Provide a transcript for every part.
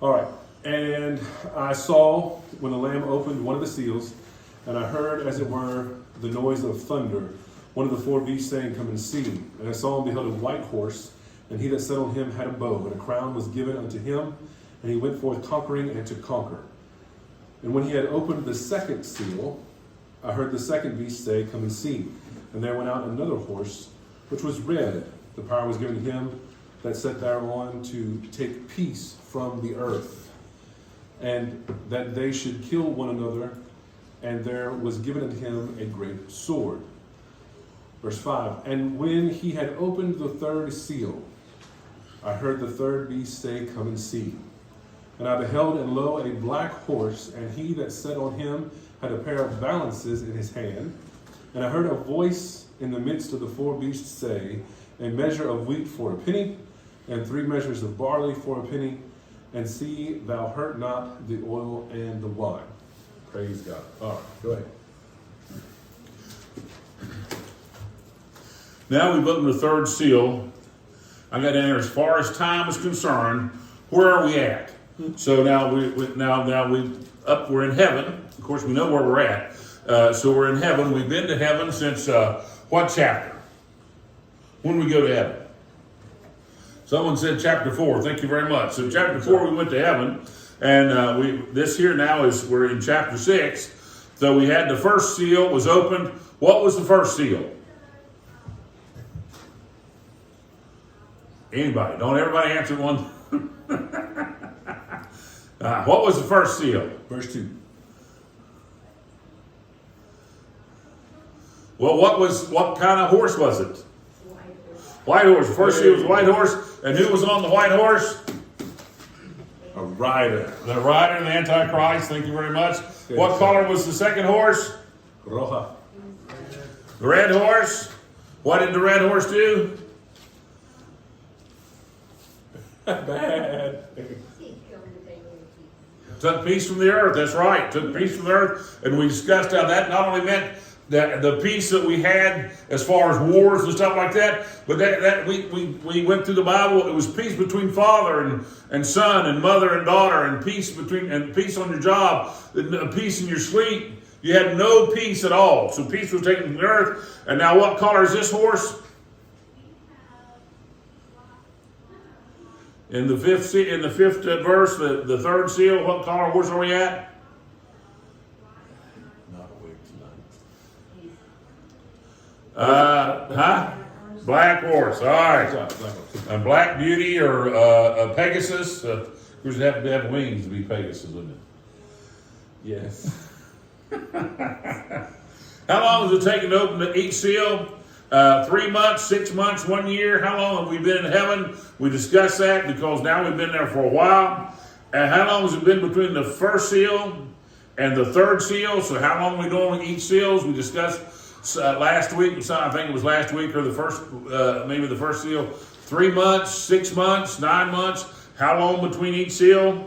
All right. And I saw when the Lamb opened one of the seals, and I heard, as it were, the noise of thunder. One of the four beasts saying, "Come and see." And I saw and beheld a white horse, and he that sat on him had a bow, and a crown was given unto him, and he went forth conquering and to conquer. And when he had opened the second seal, I heard the second beast say, "Come and see." And there went out another horse, which was red. The power was given to him that sat thereon to take peace from the earth, and that they should kill one another. And there was given unto him a great sword. Verse 5, and when he had opened the third seal, I heard the third beast say, "Come and see." And I beheld, and lo, a black horse, and he that sat on him had a pair of balances in his hand. And I heard a voice in the midst of the four beasts say, "A measure of wheat for a penny, and 3 measures of barley for a penny, and see thou hurt not the oil and the wine." Praise God. All right, go ahead. Now we've opened the third seal. I got in there as far as time is concerned. Where are we at? So now we're in heaven. Of course, we know where we're at. So we're in heaven. We've been to heaven since what chapter? When we go to heaven? Someone said chapter 4. Thank you very much. So chapter 4, we went to heaven, and this here now we're in chapter 6. So we had the first seal was opened. What was the first seal? Anybody? Don't everybody answer one. What was the first seal? Verse 2. Well, what kind of horse was it? White horse. The first seal was a white horse. And who was on the white horse? A rider. The rider, the Antichrist. Thank you very much. Yes. What color was the second horse? Roja. The red horse. What did the red horse do? Bad. Took peace from the earth. That's right. Took peace from the earth. And we discussed how that not only meant that the peace that we had as far as wars and stuff like that, but that we went through the Bible. It was peace between father and son and mother and daughter, and peace on your job, and peace in your sleep. You had no peace at all. So peace was taken from the earth. And now what color is this horse? In the fifth verse, the third seal, what color horse are we at? Not awake tonight. Black horse. All right. A black beauty or a Pegasus. Of course, it'd have to have wings to be Pegasus, wouldn't it? Yes. How long has it taken to open each seal? 3 months, 6 months, 1 year. How long have we been in heaven? We discussed that because now we've been there for a while. And how long has it been between the first seal and the third seal? So how long are we doing each seals? We discussed last week. I think it was last week or maybe the first seal. 3 months, 6 months, 9 months. How long between each seal?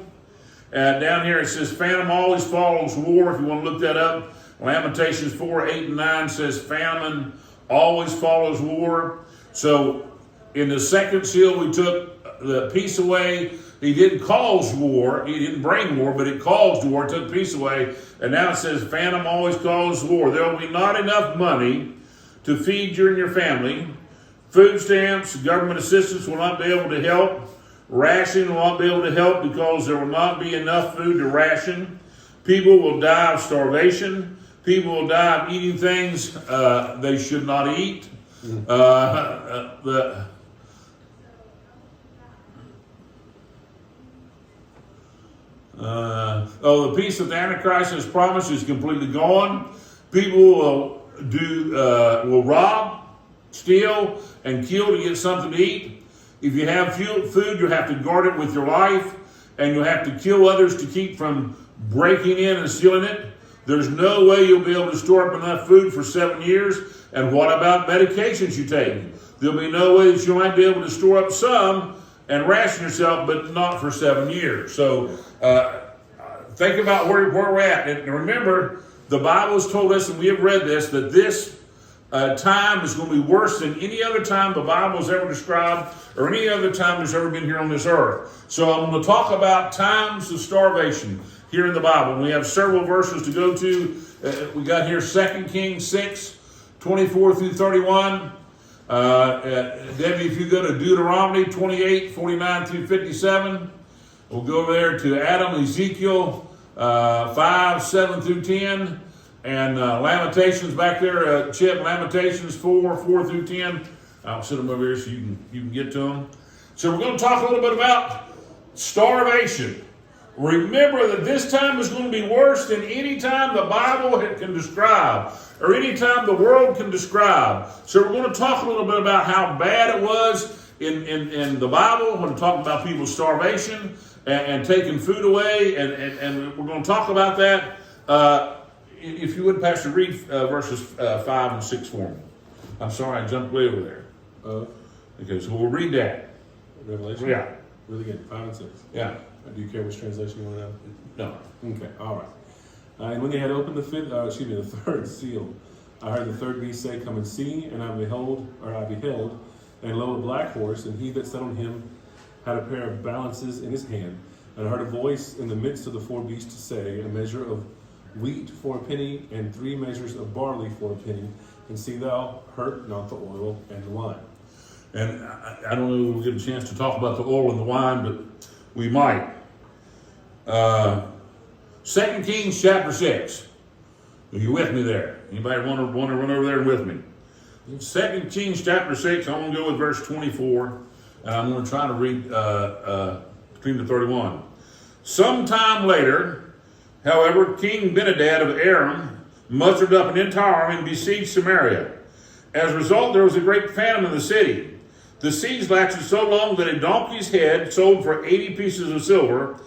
Down here it says famine always follows war. If you want to look that up, Lamentations 4, 8, and 9 says famine always follows war. So in the second seal, we took the peace away. He didn't cause war. He didn't bring war, but it caused war, took peace away. And now it says, famine always causes war. There will be not enough money to feed you and your family. Food stamps, government assistance will not be able to help. Ration will not be able to help because there will not be enough food to ration. People will die of starvation. People will die of eating things they should not eat. The peace that the Antichrist has promised is completely gone. People will rob, steal, and kill to get something to eat. If you have food, you have to guard it with your life, and you have to kill others to keep from breaking in and stealing it. There's no way you'll be able to store up enough food for 7 years. And what about medications you take? There'll be no way that you might be able to store up some and ration yourself, but not for 7 years. So think about where we're at. And remember, the Bible has told us, and we have read this, that this time is going to be worse than any other time the Bible has ever described or any other time there's ever been here on this earth. So I'm going to talk about times of starvation here in the Bible. And we have several verses to go to. We got here 2 Kings 6, 24 through 31. Debbie, if you go to Deuteronomy 28, 49 through 57. We'll go over there to Adam, Ezekiel 5, 7 through 10. And Lamentations back there, Chip, Lamentations 4, 4 through 10. I'll sit them over here so you can get to them. So we're going to talk a little bit about starvation. Remember that this time is going to be worse than any time the Bible can describe or any time the world can describe. So we're going to talk a little bit about how bad it was in the Bible. We're going to talk about people's starvation and taking food away, and we're going to talk about that. If you would, Pastor, read verses 5 and 6 for me. I'm sorry, I jumped way over there. Okay, so we'll read that. Revelation? Yeah. Really good. 5 and 6. Yeah. Do you care which translation you want to know? No. Okay, all right. And when they had opened the third seal, I heard the third beast say, "Come and see." And I beheld, and lo, a black horse, and he that sat on him had a pair of balances in his hand. And I heard a voice in the midst of the four beasts say, "A measure of wheat for a penny, and 3 measures of barley for a penny. And see thou hurt not the oil and the wine." And I don't know if we'll get a chance to talk about the oil and the wine, but we might. 2 Kings chapter 6. Are you with me there? Anybody want to run over there with me? 2 Kings chapter 6, I'm going to go with verse 24, and I'm going to try to read between the 31. Sometime later, however, King Benadad of Aram mustered up an entire army and besieged Samaria. As a result, there was a great famine in the city. The siege lasted so long that a donkey's head sold for 80 pieces of silver,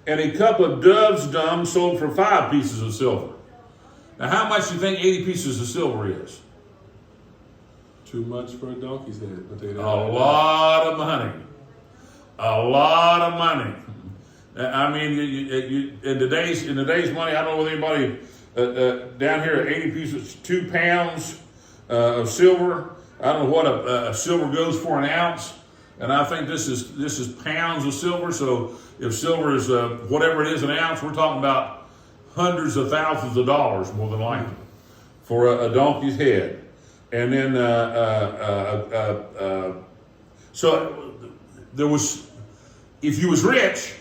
and a cup of dove's dung sold for 5 pieces of silver. Now, how much do you think 80 pieces of silver is? Too much for a donkey's head. But A lot of money. A lot of money. I mean, in today's money, I don't know whether anybody down here, 80 pieces, 2 pounds of silver. I don't know what a silver goes for an ounce, and I think this is pounds of silver. So if silver is whatever it is an ounce, we're talking about hundreds of thousands of dollars more than likely for a donkey's head. And then so there was, if you was rich,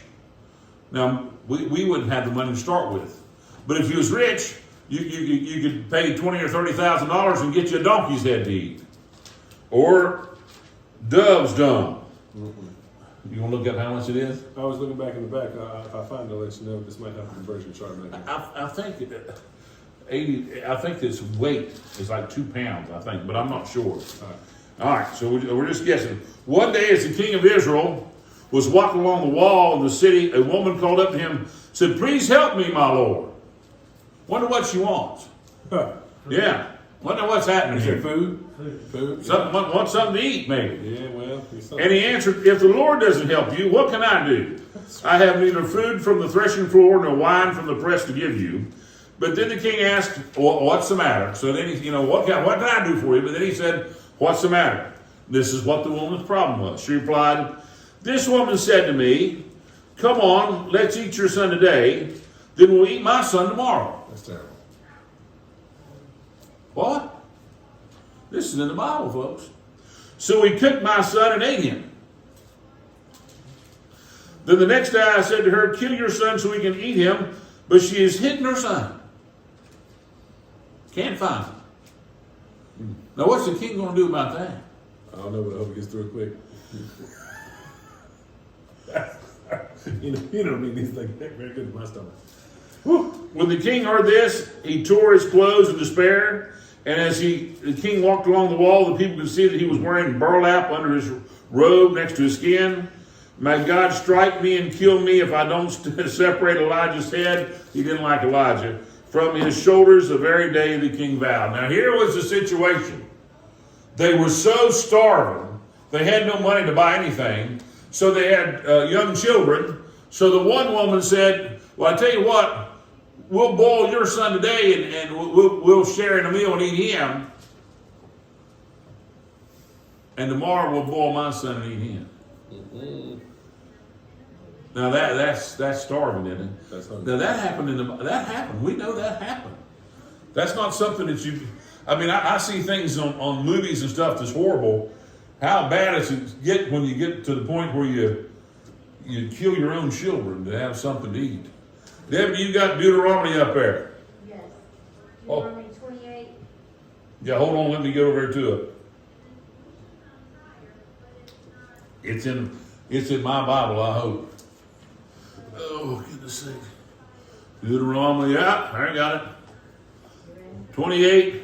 now we wouldn't have the money to start with, but if you was rich, you could pay $20,000 or $30,000 and get you a donkey's head to eat. Or dove's dung. You want to look up how much it is? I was looking back in the back. If I find it, I'll let you know. This might have a conversion chart. I think 80. I think this weight is like 2 pounds. I think, but I'm not sure. All right. So we're just guessing. One day, as the king of Israel was walking along the wall of the city, a woman called up to him, said, "Please help me, my lord." Wonder what she wants. Yeah. Wonder what's happening here. Food? Want something to eat, maybe. Yeah, well. And he answered, "If the Lord doesn't help you, what can I do? I have neither food from the threshing floor nor wine from the press to give you." But then the king asked, "Well, what's the matter?" So then what can I do for you? But then he said, "What's the matter?" This is what the woman's problem was. She replied, "This woman said to me, 'Come on, let's eat your son today, then we'll eat my son tomorrow.'" That's terrible. What? This is in the Bible, folks. "So we cooked my son and ate him. Then the next day I said to her, 'Kill your son so we can eat him,' but she has hidden her son. Can't find him." Now what's the king going to do about that? I don't know, but I hope it gets through quick. you don't need these things. They're very good in my stomach. When the king heard this, he tore his clothes in despair. And as the king walked along the wall, the people could see that he was wearing burlap under his robe next to his skin. "May God strike me and kill me if I don't separate Elijah's head," he didn't like Elijah, "from his shoulders the very day the king vowed." Now here was the situation. They were so starving, they had no money to buy anything. So they had young children. So the one woman said, "Well, I tell you what, we'll boil your son today and we'll share in a meal and eat him." and tomorrow will boil my son and eat him. Mm-hmm. Now that's starving, isn't it? That's hungry. Now that happened. We know that happened. That's not something that you. I mean, I see things on movies and stuff that's horrible. How bad does it get when you get to the point where you kill your own children to have something to eat? Debbie, you got Deuteronomy up there. Yes. Oh. Deuteronomy 28. Yeah, hold on. Let me get over here to it. It's in my Bible, I hope. Oh, goodness sake. Deuteronomy, yeah, I got it. You ready? 28.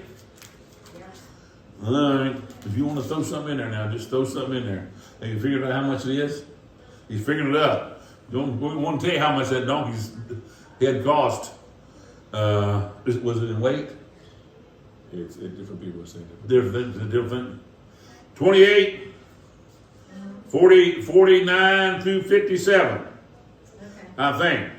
Yeah. All right. If you want to throw something in there now, just throw something in there. And you figured out how much it is? He's figuring it out. We want to tell you how much that donkey's head cost. Was it in weight? It's different people are saying different. Different thing. 28, 40, 49 through 57, Okay. I think.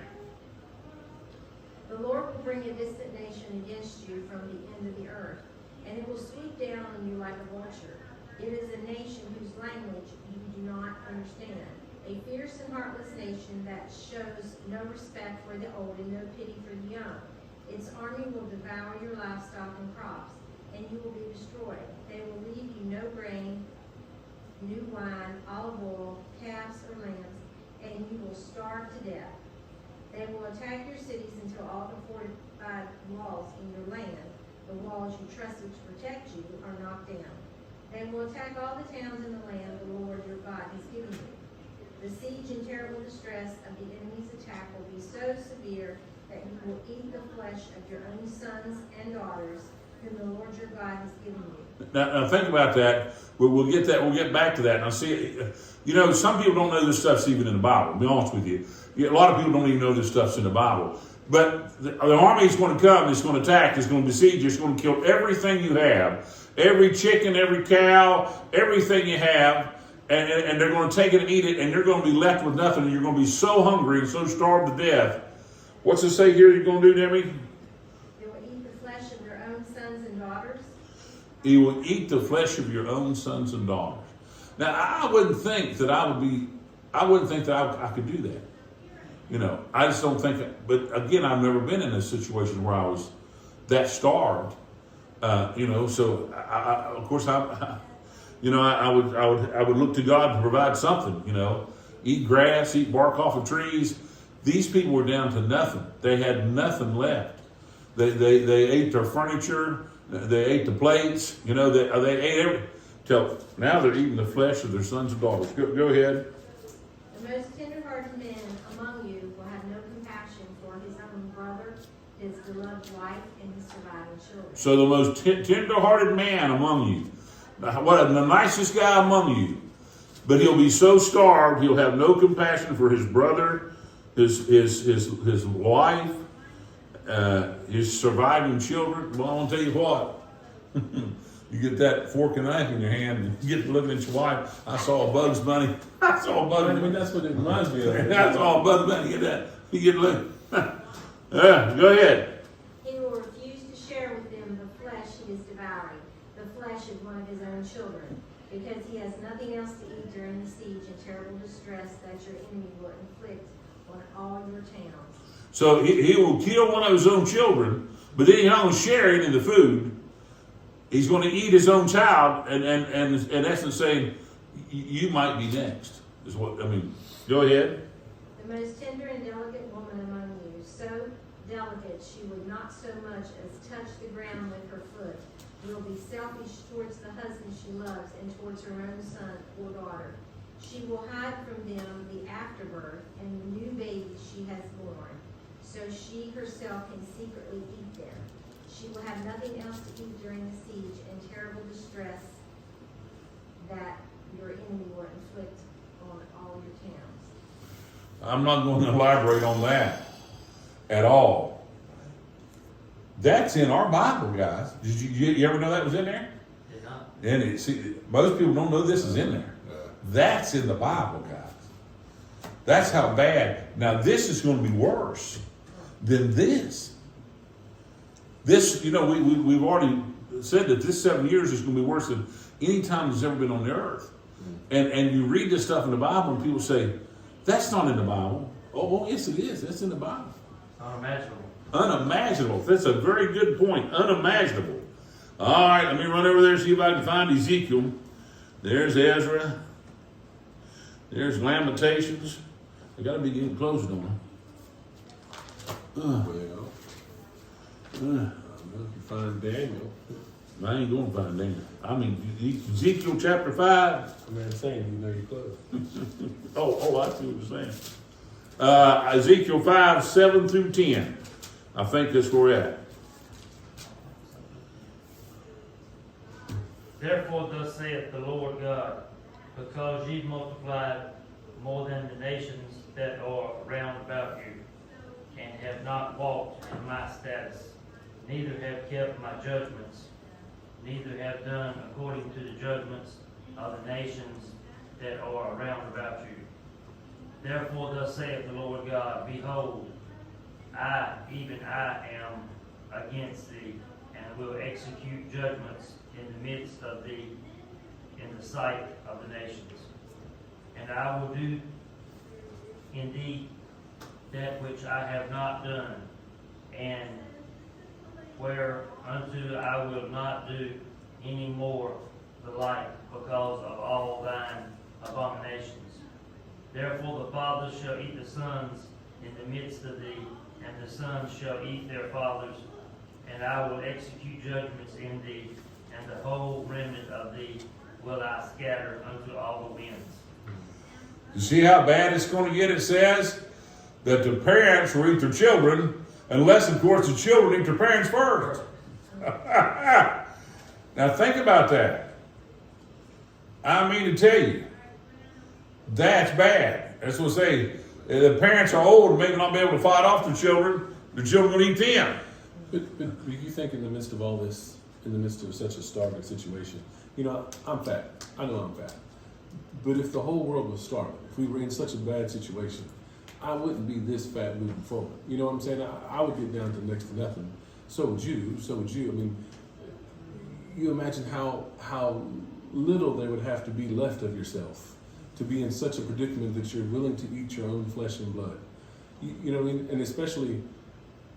The Lord will bring a distant nation against you from the end of the earth, and it will sweep down on you like a vulture. It is a nation whose language you do not understand, a fierce and heartless nation that shows no respect for the old and no pity for the young. Its army will devour your livestock and crops, and you will be destroyed. They will leave you no grain, new wine, olive oil, calves, or lambs, and you will starve to death. They will attack your cities until all the fortified walls in your land, the walls you trusted to protect you, are knocked down. They will attack all the towns in the land the Lord your God has given you. The siege and terrible distress of the enemy's attack will be so severe that you will eat the flesh of your own sons and daughters, whom the Lord your God has given you. Now think about that. We'll get that. We'll get back to that. Now see, some people don't know this stuff's even in the Bible. To be honest with you, a lot of people don't even know this stuff's in the Bible. But the army is going to come. It's going to attack. It's going to besiege. It's going to kill everything you have, every chicken, every cow, everything you have, and they're going to take it and eat it, and you're going to be left with nothing. And you're going to be so hungry and so starved to death. What's it say here? You're going to do, Demi? They will eat the flesh of your own sons and daughters. You will eat the flesh of your own sons and daughters. Now, I wouldn't think that I could do that. I just don't think, but again, I've never been in a situation where I was that starved, so I of course, I would look to God to provide something, eat grass, eat bark off of trees. These people were down to nothing. They had nothing left. They ate their furniture. They ate the plates. They ate everything. Till now they're eating the flesh of their sons and daughters. Go ahead. The most tender-hearted man among you will have no compassion for his own brother, his beloved wife, and his surviving children. So the most tender-hearted man among you, the nicest guy among you, but he'll be so starved he'll have no compassion for his brother, his wife, his surviving children. Well, I want to tell you what. You get that fork and knife in your hand and you get to looking at your wife. I saw a Bugs Bunny. That's what it reminds me of. That's all Bugs Bunny. Get that. You get looking. Go ahead. He will refuse to share with them the flesh he is devouring, the flesh of one of his own children, because he has nothing else to eat during the siege and terrible distress that your enemy will inflict on all your towns. So he will kill one of his own children, but then he's not going to share any of the food. He's going to eat his own child, and in essence saying, you might be next, is what, go ahead. The most tender and delicate woman among you, so delicate she would not so much as touch the ground with her foot, will be selfish towards the husband she loves and towards her own son or daughter. She will hide from them the afterbirth and the new babies she has born, so she herself can secretly eat them. She will have nothing else to eat during the siege and terrible distress that your enemy will inflict on all your towns. I'm not going to elaborate on that at all. That's in our Bible, guys. Did you ever know that was in there? Did not. And most people don't know this is in there. That's in the Bible, guys. That's how bad. Now, this is going to be worse than this. This, we've already said that this 7 years is going to be worse than any time that's ever been on the earth. And you read this stuff in the Bible, and people say, that's not in the Bible. Oh, yes, it is. That's in the Bible. Unimaginable. Unimaginable. That's a very good point. Unimaginable. All right, let me run over there and see if I can find Ezekiel. There's Ezra. There's Lamentations. I got to be getting close, don't I? Well, if you find Daniel, I ain't going to find Daniel. I mean, Ezekiel chapter 5. I'm not saying you know you're close. Oh, I see what you're saying. Ezekiel 5, 7 through 10. I think that's where we're at. Therefore thus saith the Lord God, because ye multiplied more than the nations that are round about you, and have not walked in my status, neither have kept my judgments, neither have done according to the judgments of the nations that are round about you. Therefore thus saith the Lord God, behold, I, even I, am against thee, and will execute judgments in the midst of thee, in the sight of the nations. And I will do in thee that which I have not done, and whereunto I will not do any more the like, because of all thine abominations. Therefore the fathers shall eat the sons in the midst of thee, and the sons shall eat their fathers, and I will execute judgments in thee, and the whole remnant of thee will I scatter unto all the winds. You see how bad it's going to get? It says that the parents will eat their children, unless, of course, the children eat their parents first. Now think about that. I mean to tell you, that's bad. That's what I say. The parents are old and maybe not be able to fight off the children will eat them. But you think in the midst of all this, in the midst of such a starving situation, you know, I'm fat. I know I'm fat. But if the whole world was starving, if we were in such a bad situation, I wouldn't be this fat moving forward. You know what I'm saying? I would get down to next to nothing. So would you. So would you. I mean, you imagine how little there would have to be left of yourself to be in such a predicament that you're willing to eat your own flesh and blood. You know what I mean? And especially,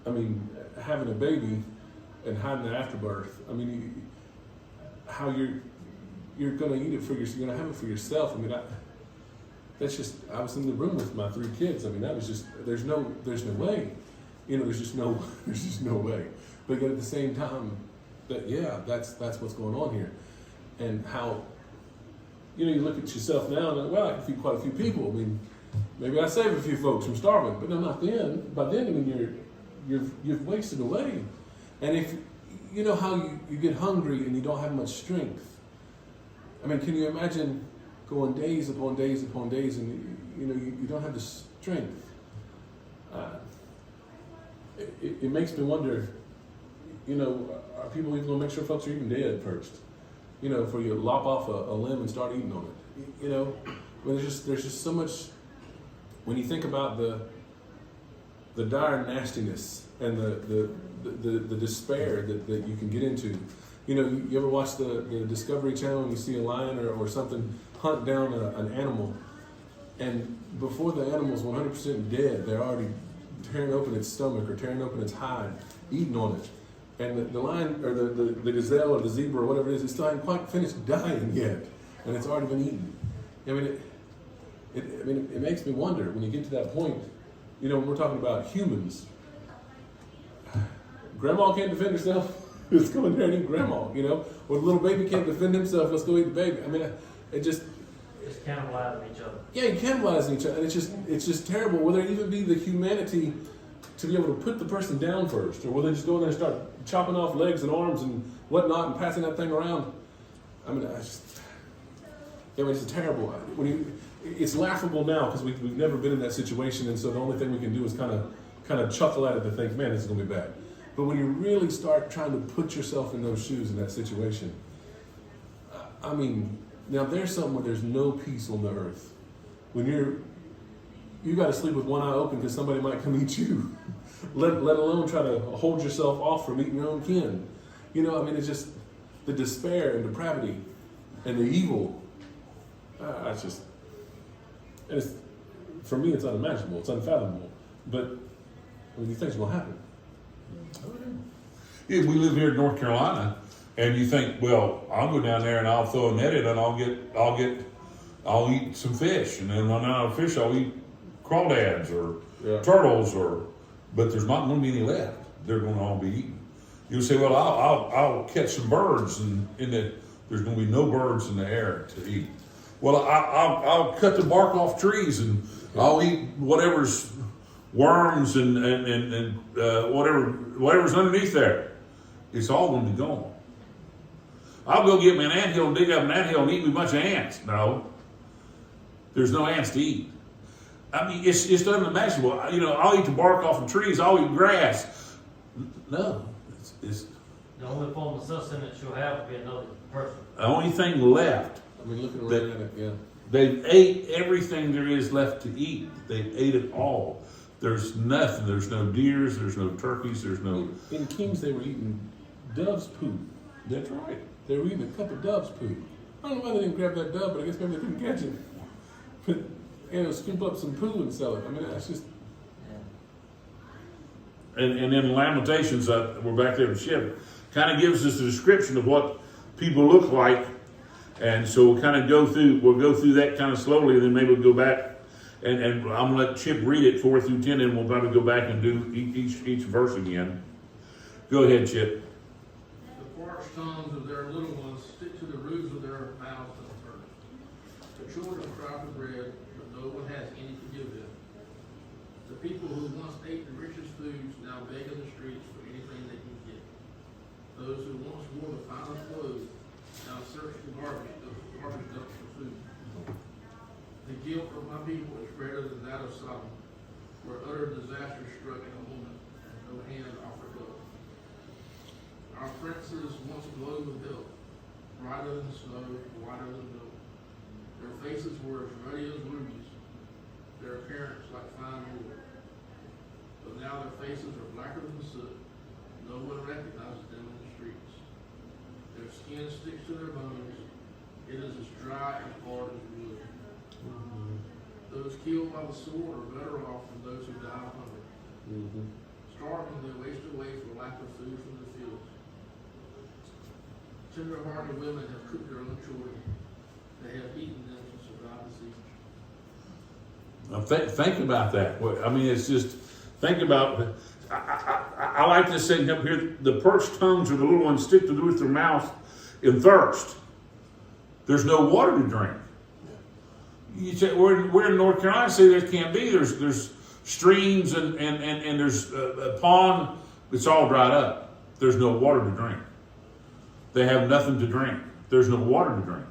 I mean, having a baby and hiding the afterbirth. I mean, how you're going to eat it for yourself. You're going to have it for yourself. I mean, I was in the room with my 3 kids. I mean, that was just, there's no way. You know, there's just no way. But yet at the same time, that's what's going on here. And how, you know, you look at yourself now and, well, I can feed quite a few people. I mean, maybe I save a few folks from starving, but no, not then. By then, I mean, you've wasted away. And if, you know how you get hungry and you don't have much strength. I mean, can you imagine going days upon days upon days and, you know, you don't have the strength? It makes me wonder, you know, are people even going to make sure folks are even dead first? You know, before you lop off a limb and start eating on it. You know, there's just so much, when you think about the dire nastiness and the despair that you can get into. You know, you ever watch the Discovery Channel and you see a lion or something hunt down an animal, and before the animal's 100% dead, they're already tearing open its stomach or tearing open its hide, eating on it. And the lion or the gazelle or the zebra or whatever it is, it's still hasn't quite finished dying yet, and it's already been eaten. I mean, it makes me wonder when you get to that point. You know, when we're talking about humans, grandma can't defend herself. Let's go in there and eat grandma, you know? Or the little baby can't defend himself, let's go eat the baby. I mean, it just cannibalizing each other. Yeah, you cannibalizing each other. And it's just terrible. Will there even be the humanity to be able to put the person down first? Or will they just go in there and start chopping off legs and arms and whatnot and passing that thing around? I mean, it's terrible. It's laughable now because we've never been in that situation, and so the only thing we can do is kind of chuckle at it to think, man, this is going to be bad. But when you really start trying to put yourself in those shoes in that situation, I mean, now there's something where there's no peace on the earth. When you got to sleep with one eye open because somebody might come eat you, let alone try to hold yourself off from eating your own kin. You know, I mean, it's just, the despair and depravity and the evil. It's just, and it's, for me, it's unimaginable. It's unfathomable. But I mean, these things will happen. Yeah, we live here in North Carolina, and you think, well, I'll go down there and I'll throw a net in and I'll eat some fish, and then when I'm out of fish, I'll eat crawdads or turtles, but there's not going to be any left. They're going to all be eaten. You'll say, well, I'll catch some birds, and there's going to be no birds in the air to eat. Well, I'll cut the bark off trees, and I'll eat whatever's worms and whatever's underneath there. It's all going to be gone. I'll go get me an anthill and dig up an anthill and eat me a bunch of ants. No, there's no ants to eat. I mean, it's unimaginable. You know, I'll eat the bark off of trees. I'll eat grass. No, it's The only form of sustenance you'll have will be another person. the only thing left. I mean, looking around at it, yeah. They've ate everything there is left to eat. They've ate it all. There's nothing. There's no deers. There's no turkeys. There's no. In Kings, they were eating dove's poop. That's right. They were eating a cup of dove's poop. I don't know why they didn't grab that dove, but I guess maybe they couldn't catch it. But they'll scoop up some poo and sell it. I mean, that's just. And in Lamentations, we're back there in ship, kind of gives us a description of what people look like, and so we'll kind of go through that kind of slowly, and then maybe we'll go back, and I'm gonna let Chip read it 4 through 10, and we'll probably go back and do each verse again. Go ahead, Chip. The parched tongues of their little ones stick to the roofs of their mouths and thirst. The children cry for bread, but no one has any to give them. The people who once ate the richest foods now beg in the streets for anything they can get. Those who once wore the finest clothes now search the garbage dumps for food. The guilt of my people is greater than that of Sodom, where utter disaster struck in a moment, and no hand offered help. Our princes once glowed with health, brighter than snow, whiter than milk. Their faces were as ruddy as rubies, their appearance like fine wool. But now their faces are blacker than soot. No one recognizes them in the streets. Their skin sticks to their bones. It is as dry and hard as wood. Those killed by the sword are better off than those who die of hunger. Starving, they waste away for lack of food from the fields. Tender-hearted women have cooked their own children. They have eaten them to survive the siege. Think about that. I mean, it's just, think about, I like this saying up here, the parched tongues of the little ones stick to the roof of their mouth in thirst. There's no water to drink. You say, we're in North Carolina, say there can't be. There's streams and there's a pond. It's all dried up. There's no water to drink. They have nothing to drink. There's no water to drink.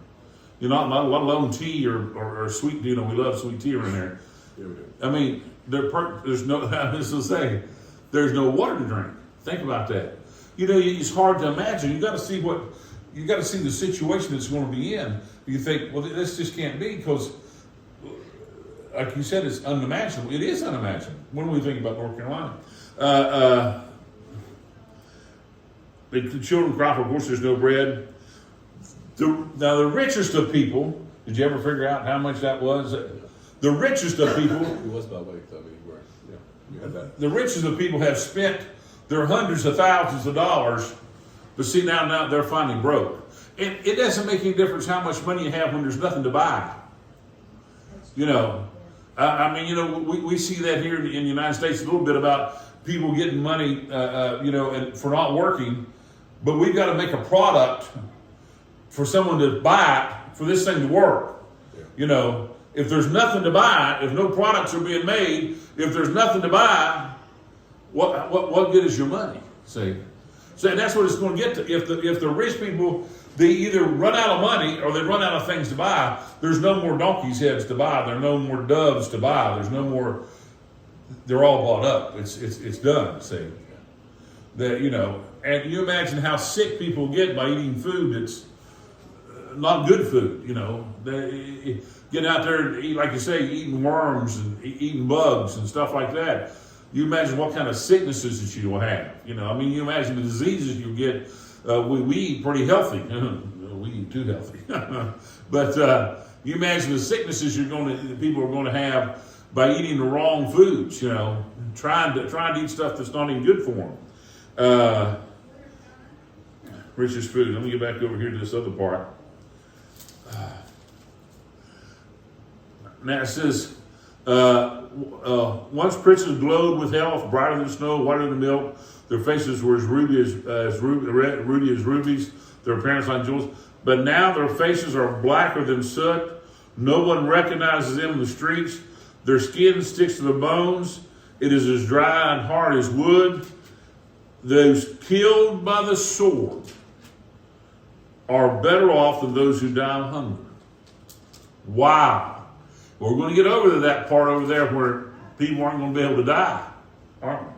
You know, let alone tea or sweet. You know, we love sweet tea around there. Yeah, we do. I mean, there's no. I was going to say, there's no water to drink. Think about that. You know, it's hard to imagine. You got to see the situation it's going to be in. You think, well, this just can't be because, like you said, it's unimaginable. It is unimaginable. When we think about North Carolina, the children cry for bush. There's no bread. Now the richest of people. Did you ever figure out how much that was? The richest of people. It was by weight, I mean, right. Yeah, you had that. The richest of people have spent their hundreds of thousands of dollars, but see now they're finally broke. And it doesn't make any difference how much money you have when there's nothing to buy. You know, I mean, you know, we see that here in the United States a little bit about people getting money, you know, and for not working, but we've got to make a product for someone to buy it for this thing to work. Yeah. You know, if there's nothing to buy, if no products are being made, if there's nothing to buy, what good is your money? See, so that's what it's going to get to. If the rich people, they either run out of money or they run out of things to buy. There's no more donkey's heads to buy. There's no more doves to buy. There's no more. They're all bought up. It's done. See, that, you know, and you imagine how sick people get by eating food that's not good food. You know, they get out there and eat, like you say, eating worms and eating bugs and stuff like that. You imagine what kind of sicknesses that you will have. You know, I mean, you imagine the diseases you get we eat pretty healthy. We eat too healthy. But you imagine the sicknesses people are going to have by eating the wrong foods. Trying to eat stuff that's not even good for them. Richest food. Let me get back over here to this other part. Now it says, once princes glowed with health, brighter than snow, whiter than milk. Their faces were as ruddy as rubies. Their appearance like jewels. But now their faces are blacker than soot. No one recognizes them in the streets. Their skin sticks to the bones. It is as dry and hard as wood. Those killed by the sword are better off than those who die of hunger. Wow. We're going to get over to that part over there where people aren't going to be able to die, aren't we?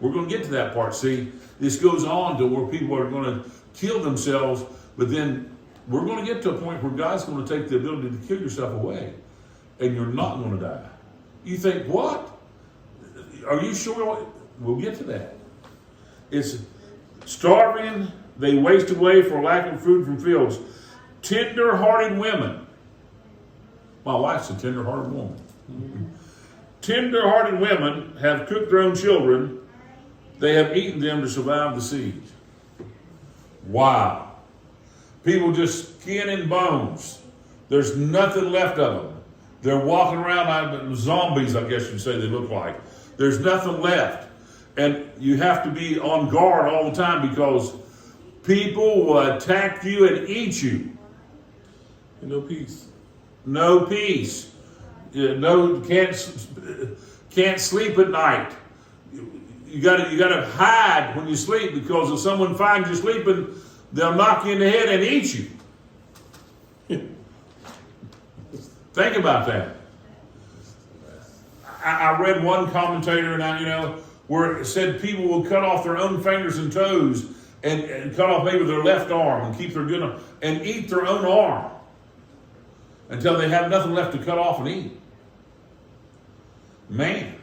We're going to get to that part. See, this goes on to where people are going to kill themselves, but then we're going to get to a point where God's going to take the ability to kill yourself away, and you're not going to die. You think, what? Are you sure? We'll get to that. It's starving, they waste away for lack of food from fields. Tender-hearted women. My wife's a tender-hearted woman. Tender-hearted women have cooked their own children. They have eaten them to survive the siege. Wow. People just skin and bones. There's nothing left of them. They're walking around like zombies, I guess you'd say they look like. There's nothing left. And you have to be on guard all the time because people will attack you and eat you. And no peace. No peace. Can't sleep at night. You gotta hide when you sleep because if someone finds you sleeping, they'll knock you in the head and eat you. Think about that. I read one commentator where it said people will cut off their own fingers and toes and cut off maybe their left arm and keep their good arm and eat their own arm until they have nothing left to cut off and eat. Man.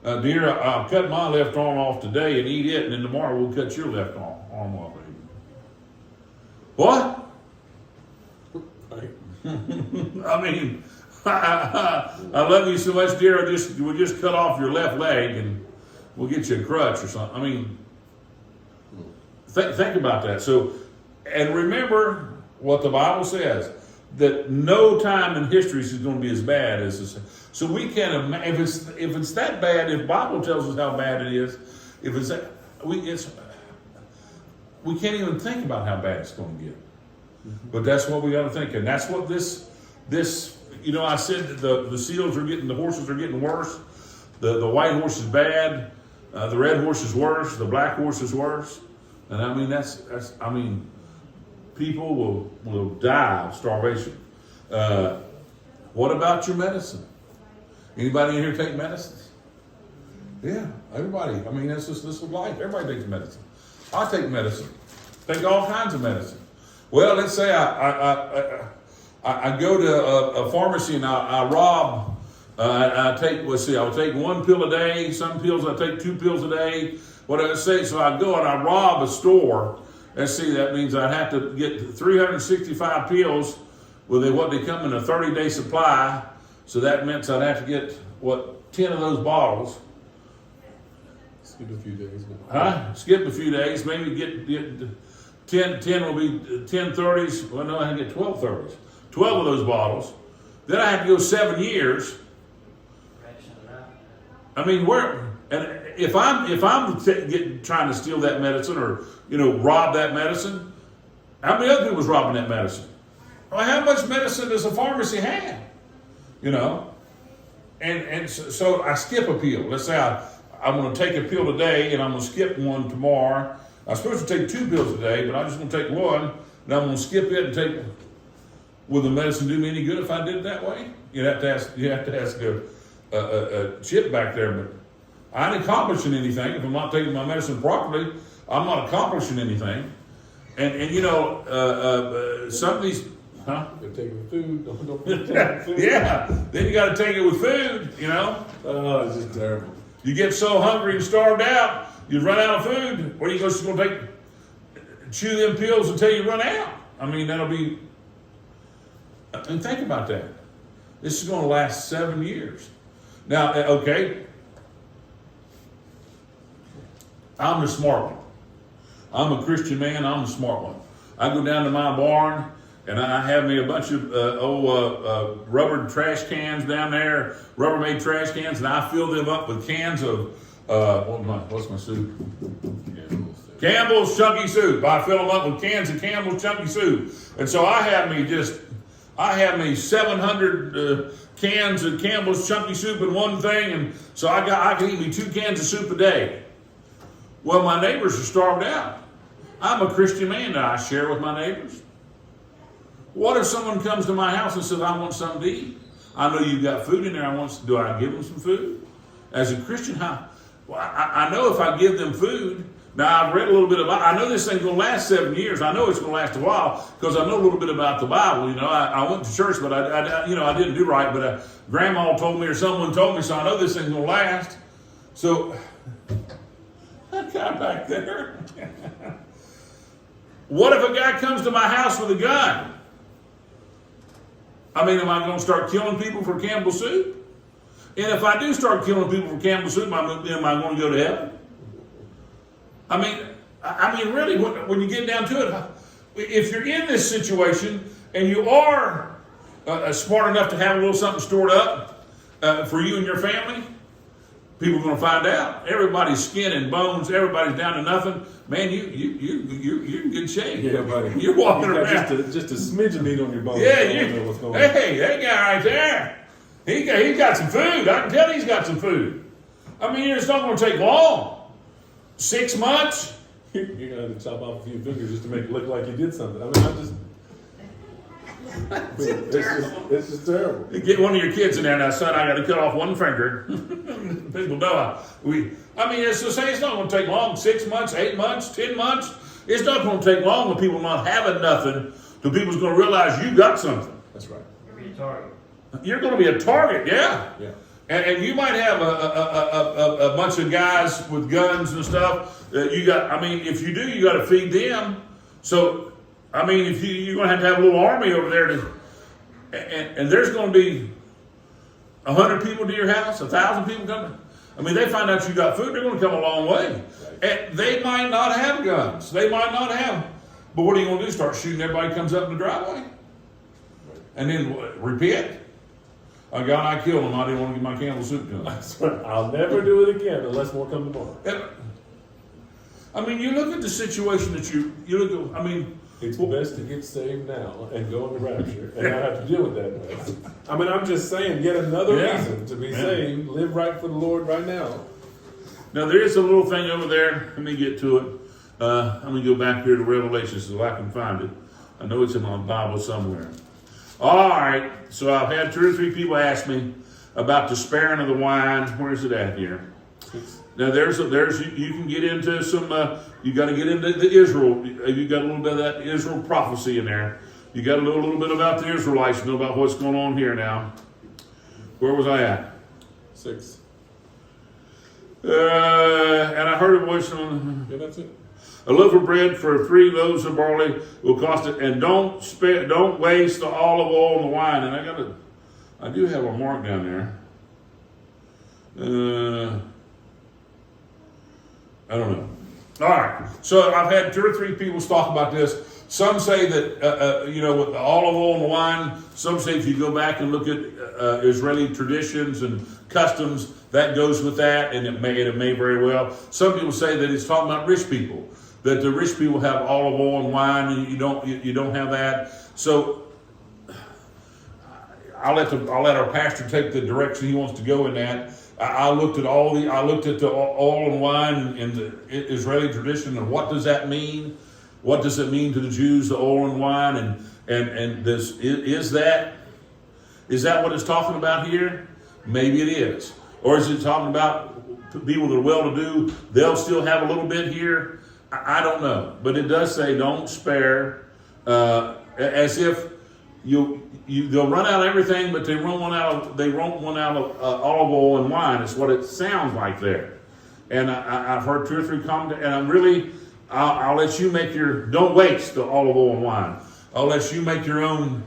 Dear, I'll cut my left arm off today and eat it, and then tomorrow we'll cut your left arm off. What? I mean, I love you so much, dear. We'll just cut off your left leg and we'll get you a crutch or something. I mean, think about that. So, and remember what the Bible says, that no time in history is going to be as bad as this. So we can't imagine, if it's that bad, if the Bible tells us how bad it is, if it's that, we can't even think about how bad it's going to get. But that's what we got to think, and that's what this I said that the seals are the horses are getting worse. The white horse is bad, the red horse is worse, the black horse is worse, and I mean people will die of starvation. What about your medicine? Anybody in here take medicines? Yeah, everybody. I mean, this is life. Everybody takes medicine. I take medicine. Take all kinds of medicine. Well, let's say I go to a pharmacy and I rob. I'll take one pill a day. Some pills I take 2 pills a day. What I say, so I go and I rob a store. Let's see, that means I'd have to get 365 pills with what they come in a 30-day supply. So that meant I'd have to get 10 of those bottles. Skip a few days. Skip a few days. Maybe get 10 will be 10 30s. Well, no, I get 12 30s. 12 of those bottles. Then I have to go 7 years. I mean, if I'm trying to steal that medicine or rob that medicine, how many other people was robbing that medicine? Well, how much medicine does a pharmacy have? And so I skip a pill. Let's say I'm going to take a pill today and I'm going to skip one tomorrow. I'm supposed to take 2 pills a day, but I'm just going to take one and I'm going to skip it and take. Will the medicine do me any good if I did it that way? You have to ask a chip back there, but I ain't accomplishing anything if I'm not taking my medicine properly. I'm not accomplishing anything. And some of these. Huh? They're taking food. Don't take food. Yeah. Then you got to take it with food, Oh, it's just terrible. You get so hungry and starved out, you run out of food. What are you going to take? chew them pills until you run out. I mean, that'll be, and think about that. This is going to last 7 years. Now, okay, I'm the smart one. I'm a Christian man, I'm the smart one. I go down to my barn and I have me a bunch of rubber trash cans down there, Rubbermaid trash cans, and I fill them up with cans of, what's my soup? Campbell's Chunky Soup. I fill them up with cans of Campbell's Chunky Soup. And so I have me 700 cans of Campbell's Chunky Soup in one thing, and so I can eat me 2 cans of soup a day. Well, my neighbors are starved out. I'm a Christian man, and I share with my neighbors. What if someone comes to my house and says, I want something to eat? I know you've got food in there. Do I give them some food? As a Christian, I know if I give them food. Now, I've read a little bit about, I know this thing's going to last 7 years. I know it's going to last a while because I know a little bit about the Bible. You know, I went to church, but I didn't do right. But Grandma told me or someone told me, so I know this thing's going to last. So, that guy back there. What if a guy comes to my house with a gun? I mean, am I going to start killing people for Campbell's soup? And if I do start killing people for Campbell's soup, am I going to go to heaven? I mean, really, when you get down to it, if you're in this situation and you are smart enough to have a little something stored up for you and your family, people are going to find out. Everybody's skin and bones. Everybody's down to nothing. Man, you're in good shape. Yeah, buddy. You're walking around. Just a smidge of meat on your bones. Yeah, hey, that guy right there. He's got some food. I can tell he's got some food. I mean, it's not going to take long. 6 months. You're going to have to chop off a few fingers just to make it look like you did something. I mean, it's just terrible. You get one of your kids in there now, son, I got to cut off one finger. People know it's to say it's not going to take long. 6 months, 8 months, 10 months. It's not going to take long when people not having nothing till people's going to realize you got something. That's right. You'll be a target. You're going to be a target, yeah. Yeah. And you might have a bunch of guys with guns and stuff. If you do, you got to feed them. So, if you're going to have a little army over there, and there's going to be 100 people to your house, 1,000 people coming. They find out you got food, they're going to come a long way. Right. And they might not have guns. They might not have. But what are you going to do? Start shooting everybody comes up in the driveway? Right. And then repent? God, I killed him. I didn't want to get my Campbell soup done. That's right. I'll never do it again unless more come tomorrow. You look at the situation that you look at, it's best to get saved now and go in the rapture and not have to deal with that mess. I'm just saying, yet another reason to be saved, live right for the Lord right now. Now, there is a little thing over there. Let me get to it. I'm going to go back here to Revelation so I can find it. I know it's in my Bible somewhere. All right, so I've had 2 or 3 people ask me about the sparing of the wine. Where is it at here? Now there's you can get into some. You got to get into the Israel. You got a little bit of that Israel prophecy in there. You got to know a little bit about the Israelites. Know about what's going on here now. Where was I at? 6. And I heard a voice on. Yeah, that's it. A loaf of bread for 3 loaves of barley will cost it, and don't waste the olive oil and the wine. And I do have a mark down there. I don't know. All right. So I've had 2 or 3 people talk about this. Some say that with the olive oil and the wine. Some say if you go back and look at Israeli traditions and customs, that goes with that, and it may very well. Some people say that it's talking about rich people. That the rich people have olive oil and wine, and you don't have that. So I'll let our pastor take the direction he wants to go in that. I looked at the oil and wine in the Israeli tradition, and what does that mean? What does it mean to the Jews, the oil and wine, and this is that what it's talking about here? Maybe it is, or is it talking about people that are well-to-do? They'll still have a little bit here. I don't know, but it does say don't spare, as if they'll run out of everything, but they won't run out of olive oil and wine. It's what it sounds like there. And I've heard 2 or 3 comments, and I'm really I'll let you make don't waste the olive oil and wine. I'll let you make your own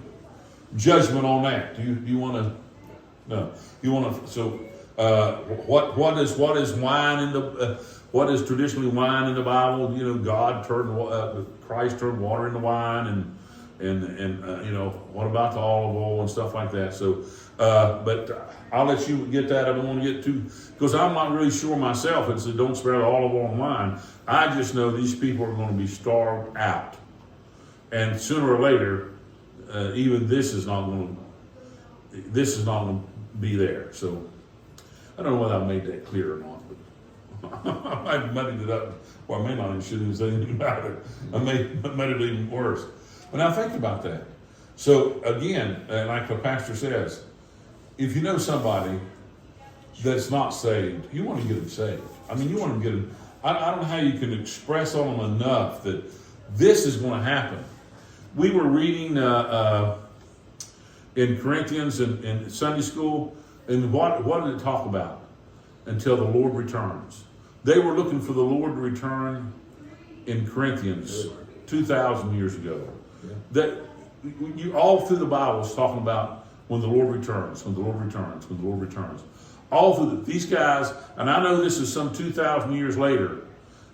judgment on that. Do you want to? No. You want to? So, what is wine in the? What is traditionally wine in the Bible? You know, Christ turned water into wine, and you know, what about the olive oil and stuff like that? So, but I'll let you get that. I don't want to get too, because I'm not really sure myself. It's a don't spare the olive oil and wine. I just know these people are going to be starved out, and sooner or later, even this is not going to be there. So I don't know whether I made that clear or not, but I muddied it up. Well, I may not even should have said anything about it. I made it even worse. But now think about that. So again, like the pastor says, if you know somebody that's not saved, you want to get them saved. I mean, you want to get them. I don't know how you can express on them enough that this is going to happen. We were reading in Corinthians in Sunday school, and what did it talk about? Until the Lord returns. They were looking for the Lord to return in Corinthians 2,000 years ago. Yeah. That you all through the Bible is talking about when the Lord returns, when the Lord returns, when the Lord returns. All through these guys, and I know this is some 2,000 years later,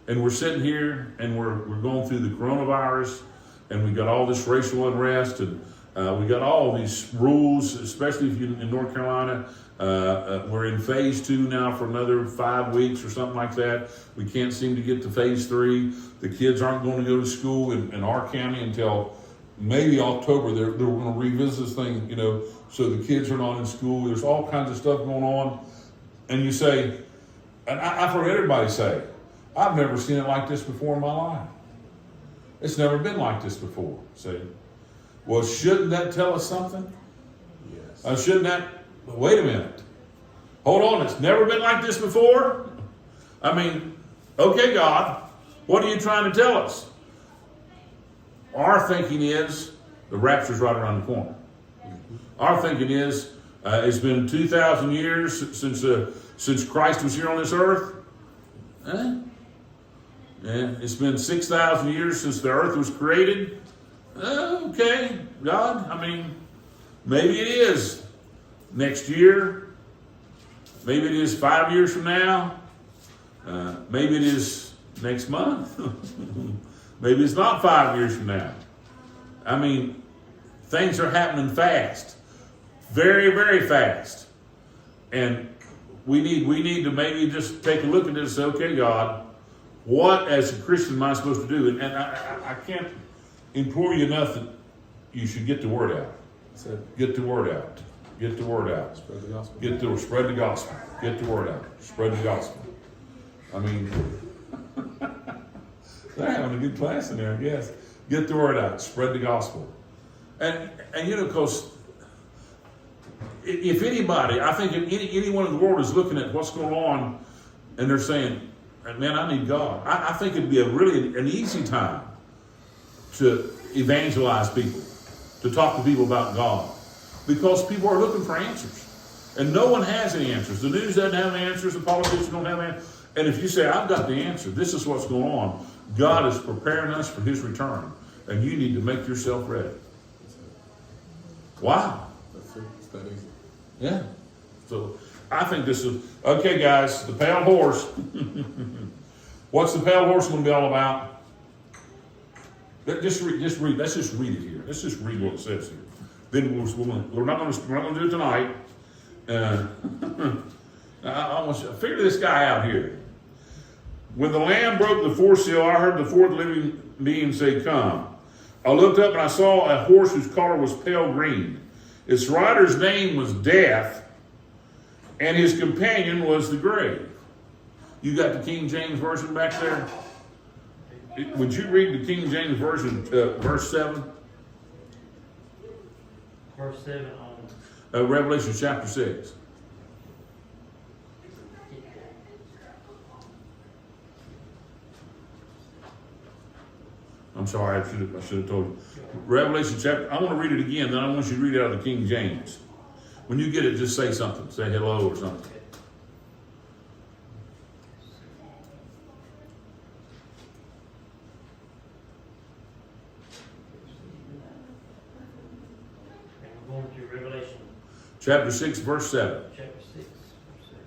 and we're sitting here and we're going through the coronavirus, and we got all this racial unrest, and we got all these rules, especially if you're in North Carolina. We're in phase 2 now for another 5 weeks or something like that. We can't seem to get to phase 3. The kids aren't going to go to school in our county until maybe October. They're going to revisit this thing, you know, so the kids are not in school. There's all kinds of stuff going on. And you say, and I've heard everybody say, I've never seen it like this before in my life. It's never been like this before. Say, well, shouldn't that tell us something? Yes. Shouldn't that? Wait a minute. Hold on. It's never been like this before? I mean, okay, God, what are you trying to tell us? Our thinking is the rapture's right around the corner. Our thinking is it's been 2,000 years since Christ was here on this earth. And it's been 6,000 years since the earth was created. Okay, God, I mean, maybe it is next year. Maybe it is 5 years from now. Maybe it is next month. Maybe it's not 5 years from now. I mean, things are happening fast. Very, very fast. And we need to maybe just take a look at this and say, okay, God, what as a Christian am I supposed to do? And I can't implore you enough that you should get the word out. Get the word out. Get the word out. Spread the gospel. Spread the gospel. Get the word out. Spread the gospel. I mean, they're having a good class in there, I guess. Get the word out. Spread the gospel. And you know, because if anybody, I think if anyone in the world is looking at what's going on and they're saying, man, I need God. I think it'd be an easy time to evangelize people, to talk to people about God, because people are looking for answers. And no one has any answers. The news doesn't have answers. The politicians don't have answers. And if you say, I've got the answer, this is what's going on, God is preparing us for his return. And you need to make yourself ready. Wow. That's it. It's that easy. Yeah. So I think this is, okay guys, the pale horse. What's the pale horse going to be all about? Just read. Let's just read it here. Let's just read what it says here. Then we're not going to do it tonight. I want you to figure this guy out here. When the Lamb broke the fourth seal, I heard the fourth living being say, come. I looked up and I saw a horse whose color was pale green. Its rider's name was Death, and his companion was the grave. You got the King James Version back there? Would you read the King James Version, verse 7? Verse 7 on Revelation chapter 6. I'm sorry, I should have told you. Revelation chapter, I want to read it again, then I want you to read it out of the King James. When you get it, just say something. Say hello or something. Chapter 6, verse 7. Chapter 6, verse 7.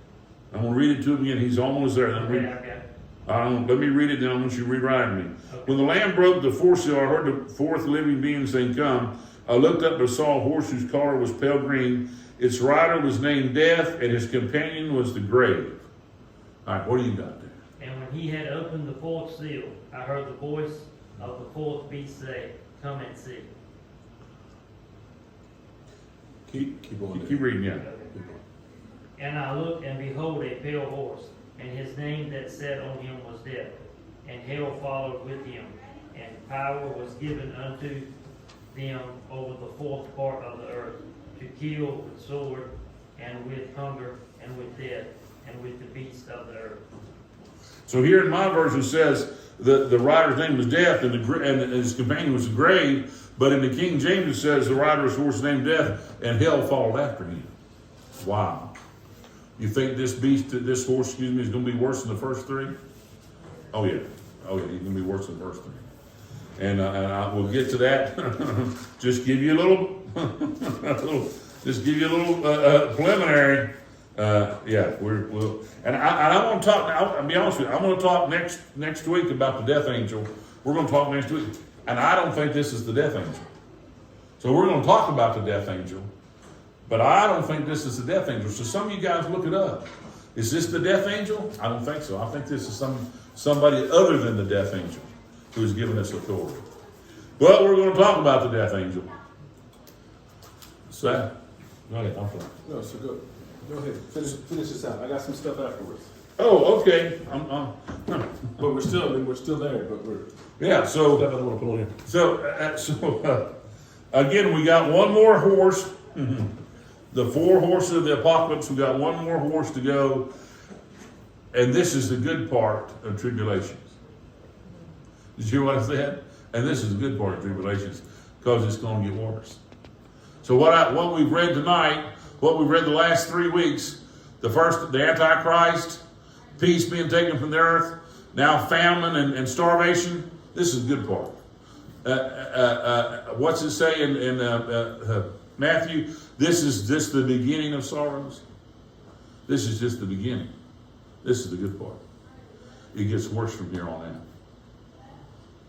I'm going to read it to him again. He's almost there. Then Okay, I got it. let me read it, then I want you to rewrite me. Okay. When the Lamb broke the fourth seal, I heard the fourth living being saying, "Come." I looked up and saw a horse whose color was pale green. Its rider was named Death, and his companion was the grave. All right, what do you got there? And when he had opened the fourth seal, I heard the voice of the fourth beast say, "Come and see." Keep on there. Keep reading, yeah. Keep on. And I looked, and behold, a pale horse, and his name that sat on him was Death, and hell followed with him, and power was given unto them over the fourth part of the earth, to kill with sword, and with hunger, and with death, and with the beasts of the earth. So here in my version it says the rider's name was Death, and his companion was the grave. But in the King James it says the rider's horse named Death, and hell followed after him. Wow. You think this horse, is going to be worse than the first three? Oh yeah. He's going to be worse than the first three. And I will get to that. Just give you a little, preliminary. We'll, and I want to talk. I'll be honest with you. I'm going to talk next week about the death angel. We're going to talk next week, and I don't think this is the death angel. So we're going to talk about the death angel, but I don't think this is the death angel. So some of you guys look it up. Is this the death angel? I don't think so. I think this is somebody other than the death angel who has given us authority. But we're going to talk about the death angel. So, go ahead. I'm sorry. No, so go ahead. Finish this out. I got some stuff afterwards. Oh, okay. But we're still there. But we're Yeah. stuff I So, don't want to put on here. again, we got one more horse. The 4 horses of the apocalypse. We got one more horse to go, and this is the good part of tribulations. Did you hear what I said? And this is the good part of tribulations, because it's going to get worse. So what we've read tonight, what we've read the last 3 weeks, the Antichrist, peace being taken from the earth, now famine and starvation. This is the good part. What's it say in Matthew? This is just the beginning of sorrows. This is just the beginning. This is the good part. It gets worse from here on out.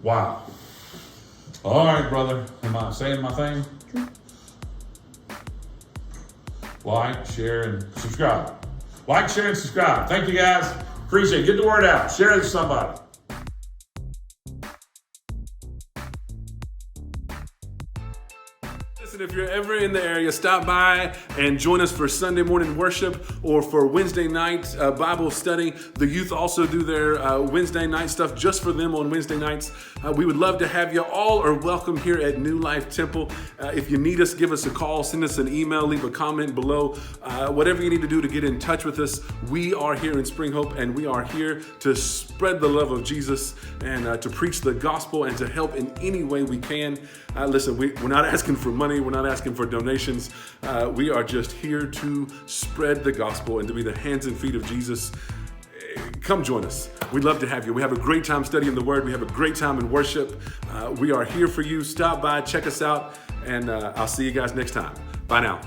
Wow. All right, brother. Am I saying my thing? Like, share, and subscribe. Like, share, and subscribe. Thank you, guys. Appreciate it. Get the word out. Share it with somebody. Listen, if you're ever in the area, stop by and join us for Sunday morning worship or for Wednesday night Bible study. The youth also do their Wednesday night stuff just for them on Wednesday nights. We would love to have you. All are welcome here at New Life Temple. If you need us, give us a call, send us an email, leave a comment below. Whatever you need to do to get in touch with us, we are here in Spring Hope, and we are here to spread the love of Jesus and to preach the gospel and to help in any way we can. Listen, we're not asking for money. We're not asking for donations. We are just here to spread the gospel and to be the hands and feet of Jesus. Come join us. We'd love to have you. We have a great time studying the Word. We have a great time in worship. We are here for you. Stop by, check us out, and I'll see you guys next time. Bye now.